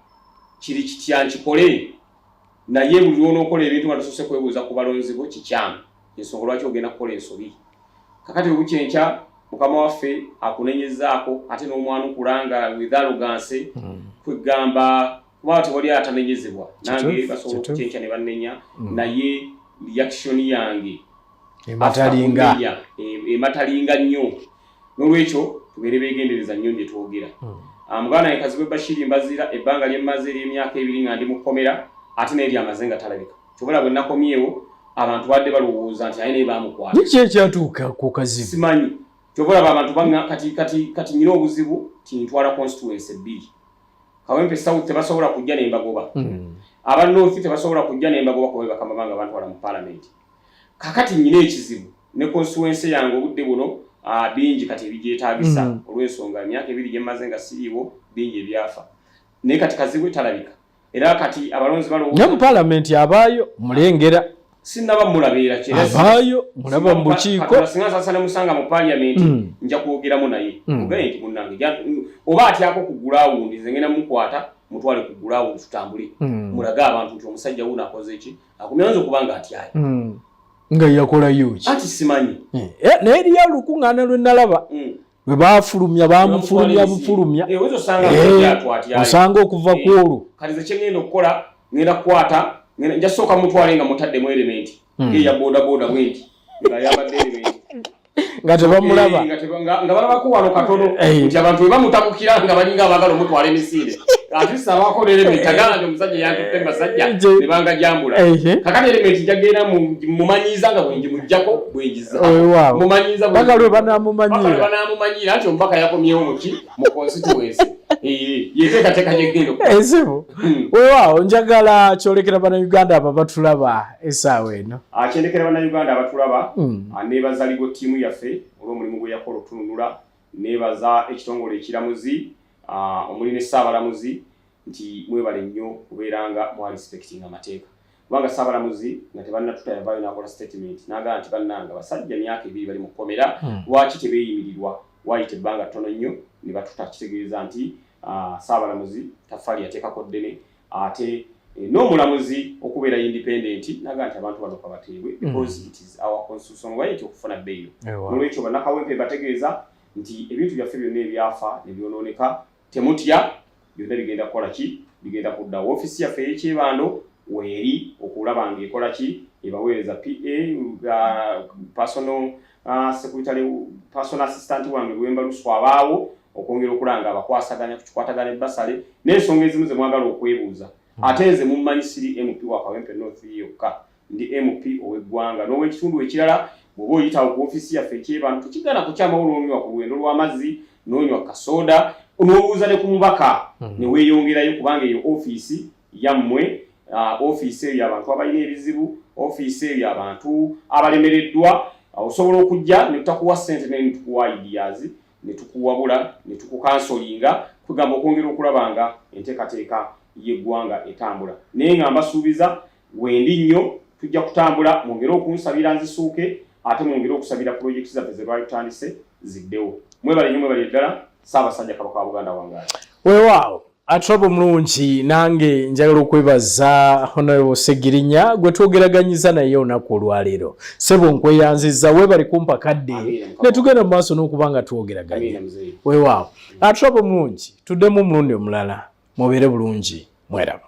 kiri kitya nkikole naye buli onookola ebintu nga tosose kwebuuza ku balonzi bo kikyamu ensonga lwaki ogenda kukola ensobi kakati obukyenkya mukama waffe akunenyezaako ate n'omwana okulanga with arrogance kwegamba kuba tewali atanenyezebwa nange basobola okukyenkya ne bannenya naye reaction yange ematalinga nnyo n'olwekyo tubeere beegendereza nnyo bye twogera muganda wange Kazibwe Bashir mbazira ebbanga lyemmaze ery'emyaka 2 nga ndi mu kkomera ate n'eri amaze nga talabika kyobula bwe nakomyewo abantu badde balowooza nti ayina ebaamukwata niki ekyatuuka ku Kazibwe simanyi kyobula abantu banga kati nyina obuzibu tintwala constituency 2 Kawempe South tebasobola kujja n'embagoba aba North tebasobola kujja n'embagoba kuba bakama banga abantu wala mu parliament kakati nyina ekizibu ne constituency yange obudde buno bingi kati ebigyetaagisa olw'ensonga emyaka 2 gyemmaze nga siriiwo bingi ebyafa naye kati Kazibwe talabika era kati abalonzi balowooza mu parliament abaayo mulengera sinaba mulabeera abaayo mulaba mu bukiiko singa sasa ne musanga mu parliament nja kwogeramu naye ogaye nti munnange oba atyako ku ground nze ngenda mukwata mutwale ku ground tutambule mulage abantu nti omusajja wuno akoze eki akumyanza okubanga atyaye nga yakola yuki ati simanyi naye eriyo olukuŋŋaana lwe nalaba bwe baafulumya bamufulumya bufulumya osanga okuva ku olwo kati ze kyengenda okukola ngenda kukwata nja sooka mutwale nga mutaddemu elementi ngeya bodaboda bwenti nga yabadde elementi nga tebamulaba nga balabako wano katono nti abantu bwe bamutabukira nga balinga abagala omutwala emisinde atisa abako elementi agala nti omusajja yantutte masajja ne banga jambula kakati elementi jagenda mumanyiiza nga bwenjimujjako bwenjiza mumanyiiza bagalwe banamumanyira anti omubaka yakomyewo muki mu constituency yeteekateeka gyegendo ezibu weewaawo njagala kyolekera bannayuganda abo batulaba essaawa eno akyendekera bannayuganda abatulaba neebaza ligo ttiimu yaffe olw'omulimu gwe yakola otununula neebaza ekitongole ekiramuzi omuli ne Ssaabalamuzi nti mwebale nnyo kubeera nga mwa respecting amateeka kubanga Ssaabalamuzi nga tebannatutayavaayo n'akola statement n'agamba nti bannanga basajja myaka 2 bali mu kkomera lwaki tebeeyimirirwa waayita ebbanga ttono nnyo ne batutakitegeeza nti Ssaabalamuzi taffaali yateekako ddene ate n'omulamuzi okubeera independent n'agamba nti abantu bano kabateebwe because it is our constitutional right okufuna bail olwekyo bannakawempe bategeeza nti ebintu byaffe byonna ebyafa ne byonooneka temutya byonna bigenda kukola ki bigenda kudda woofiisi yaffe ey'ekyebando weeri okulaba nga ekola ki ebaweereza PA personal secretary personal assistant wange Lwemba Luswa abaawo okwongera okulanga abakwasaganya ku kikwatagana ebbasale n'ensonga ezimu ze mwagala okwebuuza ate nze mummanyisiri MP wa Kawempe North yokka ndi MP ow'eggwanga n'ow'ekitundu ekirala bw'oba oyitawo ku woofiisi yaffe ekyebando tukigana kukyamawo n'onywa ku luwendo lw'amazzi n'onywa kasoda n'obuuza ne ku mubaka ne weeyongerayo kubanga eyo ofiisi yammwe ofiisi eyo abantu abalina ebizibu ofiisi eyo abantu abalemereddwa osobola okujja ne tutakuwa ssente ne tukuwa ideas ne tukuwabula ne tukukansolinga kugamba okwongera okulaba nga enteekateeka y'eggwanga etambula naye nga mbasuubiza wendi nnyo tujja kutambula mwongere okunsabira nzisuuke ate mwongere okusabira projekiti zaffe ze lwali tutandise ziddewo mwebale nnyo mwebale ddala Ssaabasajja Kabaka wa Buganda wangaali weewaawo atrabo mulungi nange njagala okwebaza Honorable Segirinya gwe twogeraganyiza naye olunaku olwaleero sebo nkweyanziza weebali kumpa kadde ne tugenda mu maaso n'okuba nga twogeraganya weewaawo atrabo mulungi tuddemu omulundi omulala mubeere bulungi mweraba